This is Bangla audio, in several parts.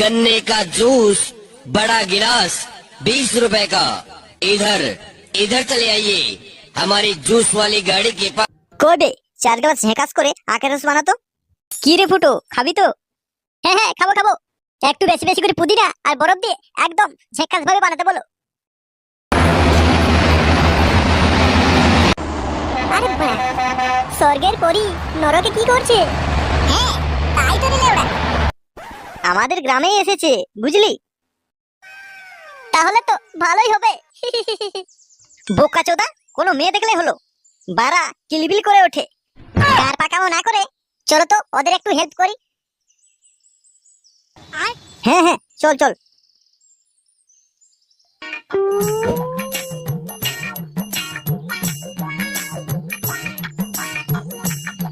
गन्ने का जूस बड़ा गिलास 20 रुपए का। इधर इधर चले आइए हमारी जूस वाली गाड़ी के पास। কবে চার গ্লাস ঝেঁকাস করে আখের রস বানাতো। কি রে ফুটো, খাবি তো? হ্যাঁ হ্যাঁ খাবো খাবো। একটু বেশি বেশি করে পুদিনা আর বরফ দিয়ে একদম ঝেঁকাস ভাবে বানাতে বলো। আরে বাহ, স্বর্গের পরী নরকে কি করছে? হ্যাঁ তাই তো নিলে ওরা আমাদের গ্রামেই এসেছে বুঝলি। তাহলে তো ভালোই হবে। বোকা চোদা, কোনো মেয়ে দেখলে হলো বারা কিলবিল করে ওঠে। কার পাকামো না করে চলো তো ওদের একটু হেল্প করি। হ্যাঁ হ্যাঁ চল চল।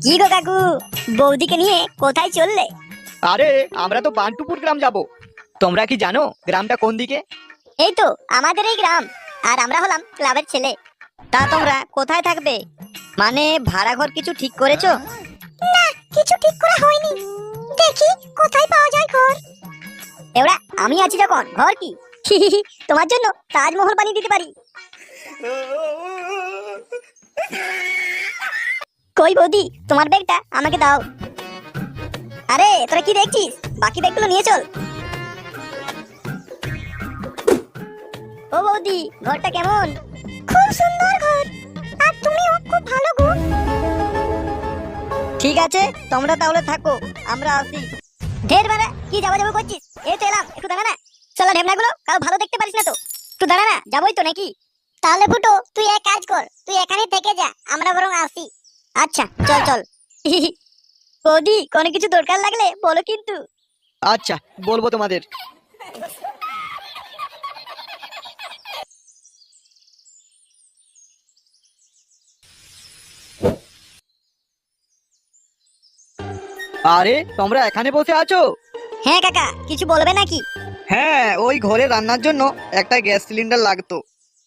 কি গো কাকু, বৌদিকে নিয়ে কোথায় চললে? আরে আমরা তো বান্টুপুর গ্রাম যাব। তোমরা কি জানো গ্রামটা কোন দিকে? এই তো আমাদের এই গ্রাম, আর আমরা হলাম ক্লাবের ছেলে। তা তোমরা কোথায় থাকবে? মানে ভাড়া ঘর কিছু ঠিক করেছো? না, কিছু ঠিক করা হয়নি, দেখি কোথায় পাওয়া যায় ঘর। এওড়া আমি আছি যখন ঘর কি? তোমার জন্য তাজমহল বানিয়ে দিতে পারি। কই বৌদি, তোমার ব্যাগটা আমাকে দাও। আরে তোরা কি দেখছিস, বাকি ব্যাগগুলো নিয়ে চল। ও বৌদি, ঘরটা কেমন? খুব সুন্দর ঘর, আর তুমিও খুব ভালো গো। ঠিক আছে, তোমরা তাহলে থাকো, আমরা আসি। ঢের বেলা কি যাবো যাবো করছিস? এই তো এলাম, একটু দাঁড়া না। চলা ঢেমনাগুলো, কাউ ভালো দেখতে পারিস না তো। একটু দাঁড়া না, যাবোই তো নাকি? তাহলে ফুটো তুই এক কাজ কর, তুই এখানেই থেকে যা, আমরা বরং আসি। আচ্ছা চল চল। বৌদি, কোনো কিছু দরকার লাগলে বলো কিন্তু। আচ্ছা বলবো তোমাদের। আরে তোমরা এখানে বসে আছো? হ্যাঁ কাকা, কিছু বলবে নাকি? হ্যাঁ, ওই ঘরে রান্নার জন্য একটা গ্যাস সিলিন্ডার লাগতো।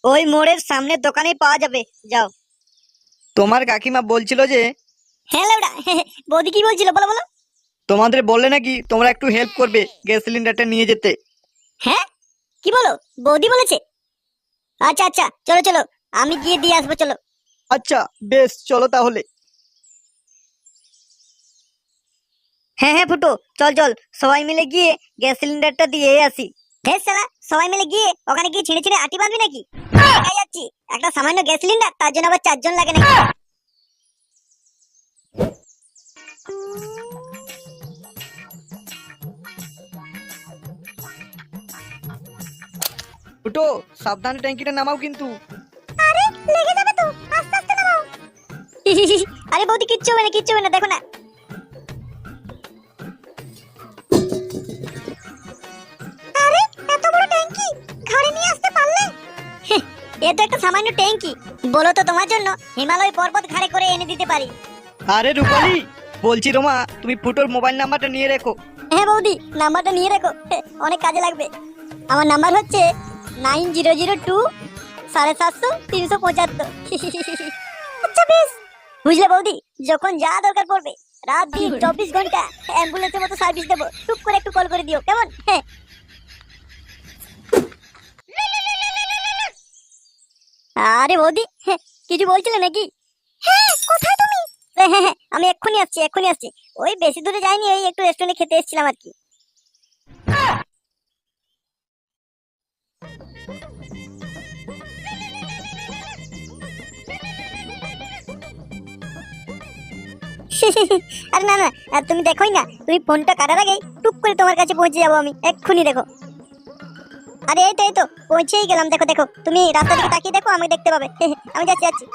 ওই মোড়ের সামনের দোকানেই পাওয়া যাবে, যাও। তোমার কাকিমা বলছিল যে। হ্যাঁ লেউড়া, বৌদি কি বলছিল বলো বলো। তোমাদের বললে নাকি তোমরা একটু হেল্প করবে গ্যাস সিলিন্ডারটা নিয়ে যেতে। হ্যাঁ কি বলো, বৌদি বলেছে? আচ্ছা আচ্ছা চলো চলো, আমি গিয়ে দিয়ে আসবো, চলো। আচ্ছা বেশ, চলো তাহলে। হ্যাঁ হ্যাঁ ফুটো, চল চল, সবাই মিলে গিয়ে গ্যাস সিলিন্ডারটা দিয়ে আসি। হ্যাঁ সালা, সবাই মিলে গিয়ে ওখানে গিয়ে ছিঁড়ে ছিঁড়ে আটি বাঁধবি নাকি? একাই যাচ্ছি, একটা সামান্য গ্যাস সিলিন্ডার, তার জন্য আবার 4 জন লাগে নাকি? ফুটো, সাবধানে ট্যাঙ্কিটা নামাও কিন্তু। আরে লেগে যাবে তো, আস্তে আস্তে নামাও। আরে বৌদি কিচ্ছু হবে না, কিচ্ছু হবে না, দেখো না। আরে এত বড় ট্যাঙ্কি ঘরে নিয়ে আসতে পারলে? এ তো একটা সামান্য ট্যাঙ্কি, বলো তো তোমার জন্য হিমালয় পর্বত ঘাড়ে করে এনে দিতে পারি। আরে রূপালী, বলছি রোমা, তুমি ফুটোর মোবাইল নাম্বারটা নিয়ে রেখো। হ্যাঁ বৌদি, নাম্বারটা নিয়ে রেখো, অনেক কাজে লাগবে। আমার নাম্বার হচ্ছে 9002 750 375। আচ্ছা বেশ, বুঝলে বৌদি, যখন যা দরকার পড়বে রাত দিন 24 ঘন্টা অ্যাম্বুলেন্সের মতো সার্ভিস দেবো, টুক করে একটু কল করে দিও, কেমন? হ্যাঁ। আরে বৌদি, কিছু বলছিলে নাকি? হ্যাঁ, কোথায় তুমি? হ্যাঁ হ্যাঁ, আমি এক্ষুনি আসছি, এক্ষুনি আসছি। ওই বেশি দূরে যাইনি, এই একটু রেস্টুরেন্টে খেতে এসেছিলাম আর কি। আরে না না, আর তুমি দেখোই না, তুমি ফোনটা কাটার আগেই টুক করে তোমার কাছে পৌঁছে যাবো আমি, এক্ষুনি দেখো। আরে এই তো পৌঁছেই গেলাম, দেখো দেখো, তুমি রাস্তা দিকে তাকিয়ে দেখো, আমি দেখতে পাবে। আমি যাচ্ছি যাচ্ছি।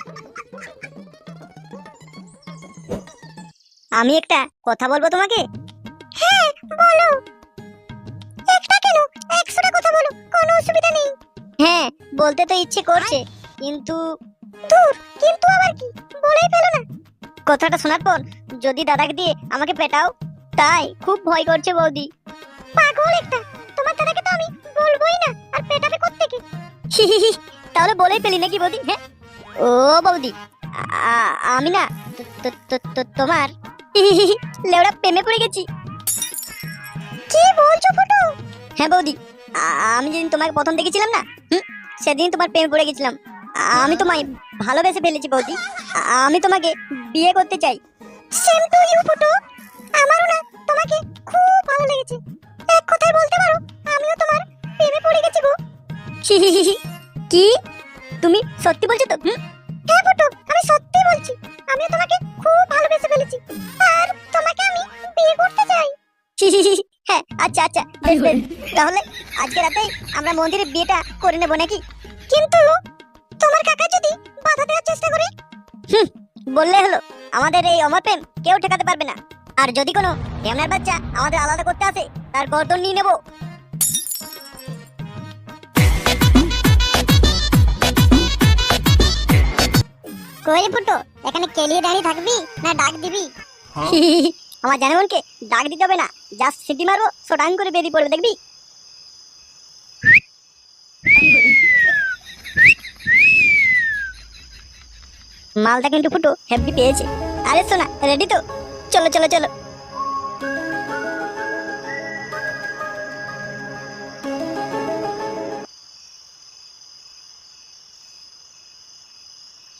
আমি একটা কথা বলবো তোমাকে। হ্যাঁ বলো। একটা কেন, 100টা কথা বলো, কোনো অসুবিধা নেই। হ্যাঁ বলতে তো ইচ্ছে করছে, কিন্তু দূর, কিন্তু আবার কি, বলেই ফেলো না। কথাটা শোনার পর যদি দাদাকে দিয়ে আমাকে পেটাও, তাই খুব ভয় করছে বৌদি। পাগল একটা, তোমার দাদাকে তো আমি বলবোই না, আর পেটাবে কোত্থেকে? তাহলে বলেই ফেলি নাকি বৌদি? হ্যাঁ ও বৌদি, আমি না তোমার লেওড়া প্রেমে পড়ে গেছি। কি বলছো ফুটো? হ্যাঁ বৌদি, আমি যেদিন তোমাকে প্রথম দেখেছিলাম না, সেদিন তোমার প্রেমে পড়ে গেছিলাম। আমি তোমায় ভালোবেসে ফেলেছি বৌদি। আমি তোমাকে বিয়ে করতে চাই। সেম টু ইউ ফুটো। আমারও না তোমাকে খুব ভালো লেগেছে। এক কথায় বলতে পারো আমিও তোমার প্রেমে পড়ে গেছি গো। কি তুমি সত্যি বলছো তো? হ্যাঁ ফুটো, আমি সত্যি বলছি। আমিও তোমাকে খুব ভালোবেসে ফেলেছি আর তোমাকে আমি বিয়ে করতে চাই। হ্যাঁ আচ্ছা আচ্ছা, বেশ বেশ, তাহলে আজকে রাতেই আমরা মন্দিরে বিয়েটা করে নেব নাকি? কিন্তু তোমার কাকা যদি বাধা দেওয়ার চেষ্টা করে? বললে হলো, আমাদের এই অমর প্রেম কেউ ঠেকাতে পারবে না। আর যদি কোনো ঢ্যামনার বাচ্চা আমাদের আলাদা করতে আসে, তার গর্দন নিয়ে নেব। কই ফুটো, এখানে কেলিয়ে দাঁড়িয়ে থাকবি না ডাক দিবি? আমার জানেমনকে ডাক দিতে হবে না, জাস্ট সিটি মারবো, সোটাং করে বেরিয়ে পড়বে, দেখবি? মালটা কিন্তু ফুটো হেভি পেয়েছে। আরে শোনা, রেডি তো? চলো চলো চলো।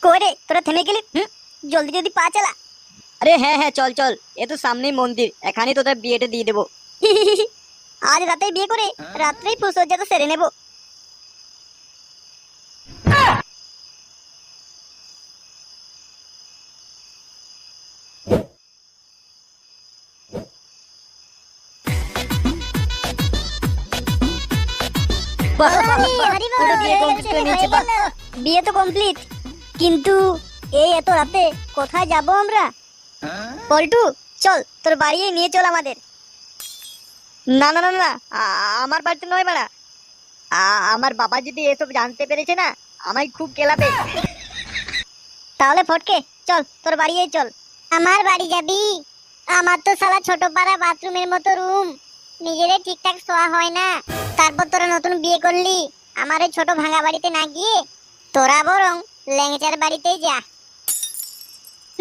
কই রে, তোরা থেমে গেলি? জলদি জলদি পা চালা। আরে হ্যাঁ হ্যাঁ, চল চল, এ তো সামনেই মন্দির, এখানেই তোদের বিয়েটা দিয়ে দেবো। আজ রাতেই বিয়ে করে রাত্রেই ফুসজ্জাটা সেরে নেব। বিয়ে তো কমপ্লিট, কিন্তু এই এত রাতে কোথায় যাব আমরা? পল্টু, চল তোর বাড়ি নিয়ে চল আমাদের। না না না না, আমার বাড়িতে নয় বাড়া। আমার বাবা যদি এসব জানতে পেরেছে না, আমায় খুব কেলাবে। তাহলে ফটকে চল, তোর বাড়ি চল। আমার বাড়ি যাবি? আমার তো শালা ছোট পাড়া বাথরুমের মতো রুম, নিজেরে ঠিকঠাক শোয়া হয় না। তারপর তোরা নতুন বিয়ে করলি, আমার ওই ছোট ভাঙা বাড়িতে না গিয়ে তোরা বরং ল্যাংচার বাড়িতেই যা।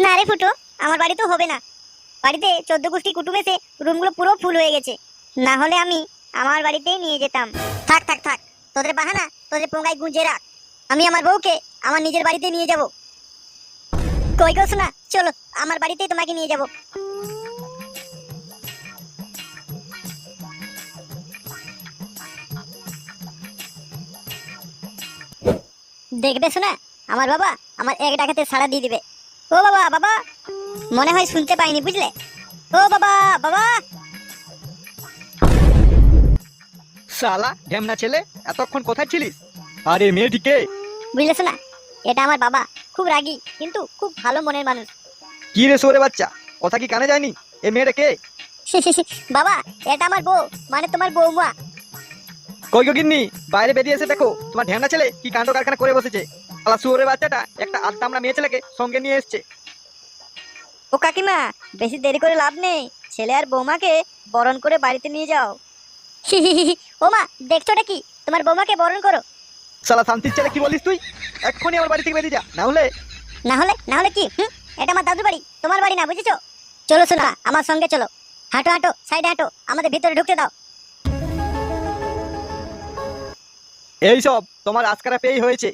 না রে ফুটো, আমার বাড়ি তো হবে না। বাড়িতে 14 গোষ্ঠী কুটুম এসে রুমগুলো পুরো ফুল হয়ে গেছে। না হলে আমি আমার বাড়িতেই নিয়ে যেতাম। থাক থাক থাক, তোদের বাহানা তোদের পোঙ্গায় গুঁজে রাখ। আমি আমার বউকে আমার নিজের বাড়িতে নিয়ে যাব। কই গো শোনা, চলো আমার বাড়িতেই তোমাকে নিয়ে যাব। দেখবে শোনা, আমার বাবা আমার এক ডাকাতে সাড়া দিয়ে দিবে। ও বাবা, বাবা, মনে হয় শুনতে পাইনি, বুঝলে? ও বাবা, বাবা। শালা ঢ্যামনা ছেলে, এতক্ষণ কোথায় ছিলিস? আরে মেয়েটিকে বুঝলে শোনা, এটা আমার বাবা, খুব রাগী কিন্তু খুব ভালো মনের মানুষ। কি রে সোরে বাচ্চা, কথা কি কানে যায়নি? এ মেয়েটা কে? বাবা, এটা আমার বউ, মানে তোমার বৌমা। কই গো গিন্নি, বাইরে বেরিয়ে এসে দেখো তোমার ঢ্যামনা ছেলে কি কাণ্ড কারখানা করে বসেছে। শালা সুরে বাচ্চাটা একটা আদ্দামরা মেয়ে ছেলেকে সঙ্গে নিয়ে এসছে। ও কাকিমা, বেশি দেরি করে লাভ নেই, ছেলে আর বৌমাকে বরণ করে বাড়িতে নিয়ে যাও। ও মা, দেখছোটা কি? তোমার বৌমাকে বরণ করো। শালা শান্তির ছেলে, কি বলিস তুই? এক্ষুনি আমার বাড়ি থেকে বেরিয়ে যা, না হলে না হলে কি? এটা আমার দাদুর বাড়ি, তোমার বাড়ি না, বুঝেছো? চলো শোনা, আমার সঙ্গে চলো। হাঁটো হাঁটো, সাইডে হাঁটো, আমাদের ভিতরে ঢুকতে দাও। এইসব তোমার আজকারা পেয়েই হয়েছে।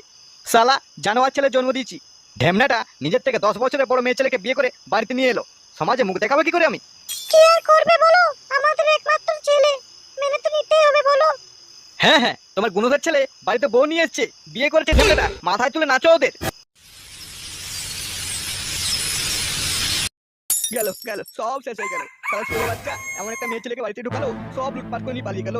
শালা জানোয়ার ছেলে জন্ম দিয়েছি। ঢ্যামনাটা নিজের থেকে 10 বছরের বড় মেয়ে ছেলেকে বিয়ে করে বাড়িতে নিয়ে এলো। সমাজে মুখ দেখাবো কি করে আমি? কি আর করবে বলো, আমাদের একমাত্র ছেলে, মেনে তো নিতেই হবে বলো। হ্যাঁ হ্যাঁ, তোমার গুণধর ছেলে বাড়িতে বউ নিয়ে এসছে, বিয়ে করেছে ছেলেটা, মাথায় তুলে নাচো ওদের। গেল গেল, সব শেষ হয়ে গেল। সারা ছোট বাচ্চা এমন একটা মেয়ে ছেলেকে বাড়িতে ঢুকালো, সব লুটপাট করে নিয়ে পালিয়ে গেল।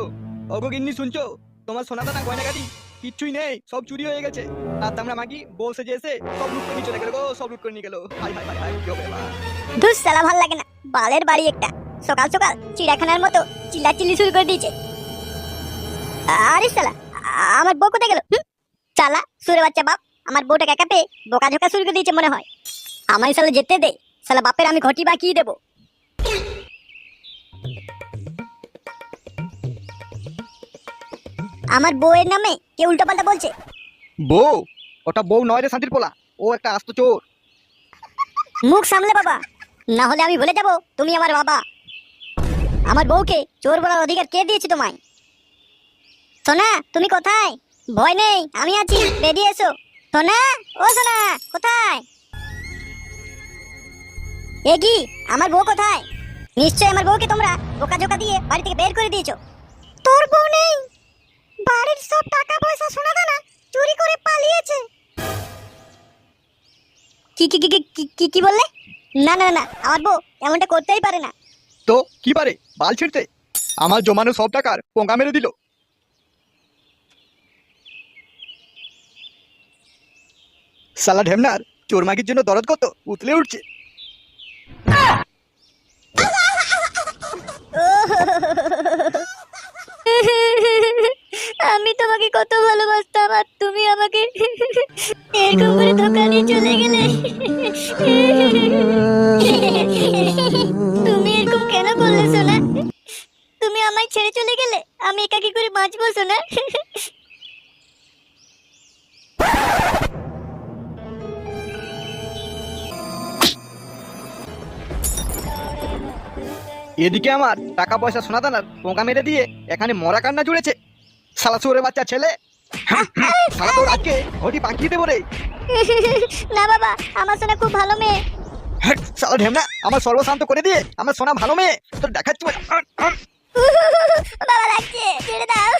ওগো গিন্নি, শুনছো? তোমার সোনা দানা গয়নাগাটি কিচ্ছুই নেই, সব চুরি হয়ে গেছে। আর তোমরা মাগি বউ সেজে এসে সব লুট করে নিয়ে চলে গেল গো, সব লুট করে নিয়ে গেল। হাই হাই হাই হাই, কি হবে এবার? ধুস, সালা ভাল লাগে না, বালের বাড়ি একটা। সকাল সকাল চিড়াখানার মতো চিল্লাচিল্লি শুরু করে দিয়েছে। আরে সালা, আমার বউ কোথায় গেল? সালা সুরে বাচ্চা বাপ, আমার বউটাকে একা পেয়ে বোকাঝোকা শুরু করে দিয়েছে মনে হয়। আমায় সালা যেতে দে, সালা বাপের আমি ঘটি বাকিয়ে দেবো। আমার বউয়ের নামে কে উল্টোপাল্টা বলছে? বউ? ওটা বউ নয় রে শান্তির পোলা, ও একটা আস্ত চোর। মুখ সামলে বাবা, না হলে আমি বলে যাব তুমি আমার বাবা। আমার বউকে চোর বলার অধিকার কে দিয়েছে তোমায়? সোনা তুমি কোথায়? ভয় নেই, আমি আছি, বেরিয়ে এসো। সোনা, ও সোনা, কোথায়? এ কি, আমার বউ কোথায়? নিশ্চয় আমার বউকে তোমরা বোকাঝোকা দিয়ে বাড়ি থেকে বের করে দিয়েছো। তোর বউ নেই, বাড়ির সব টাকা পয়সা সোনা দানা চুরি করে পালিয়েছে। কি কি কি কি কি কি বললে? না না না, আমার বউ এমনটা করতেই পারে না। তো কি পারে? বাল ছিঁড়তে? আমার জমানো সব টাকার পোঙ্গা মেরে দিল। সালা ঢেমনার চোর মাগির জন্য দরদ কত উতলে উঠছে। আমি তোমাকে কত ভালোবাসতাম আর তুমি আমাকে এরকম করে ধোকা দিয়ে চলে গেলে। তুমি এরকম কেন করলে সোনা? তুমি আমায় ছেড়ে চলে গেলে, আমি একা কি করে বাঁচবো সোনা? এদিকে আমার টাকা পয়সা সোনা দানার পোঙ্গা মেরে দিয়ে এখানে মরা কান্না জুড়েছে। শালা চোরের বাচ্চা ছেলে, শালা তোর আজকে ঘটি পাকিয়ে দেবো রে। না বাবা, আমার সোনা খুব ভালো মেয়ে। হ্যাঁ, শালা ঢেমনা আমার সর্বশান্ত করে দিয়ে আমার সোনা ভালো মেয়ে তোর দেখাচ্ছি। বাবা লাগছে, ছেড়ে দাও।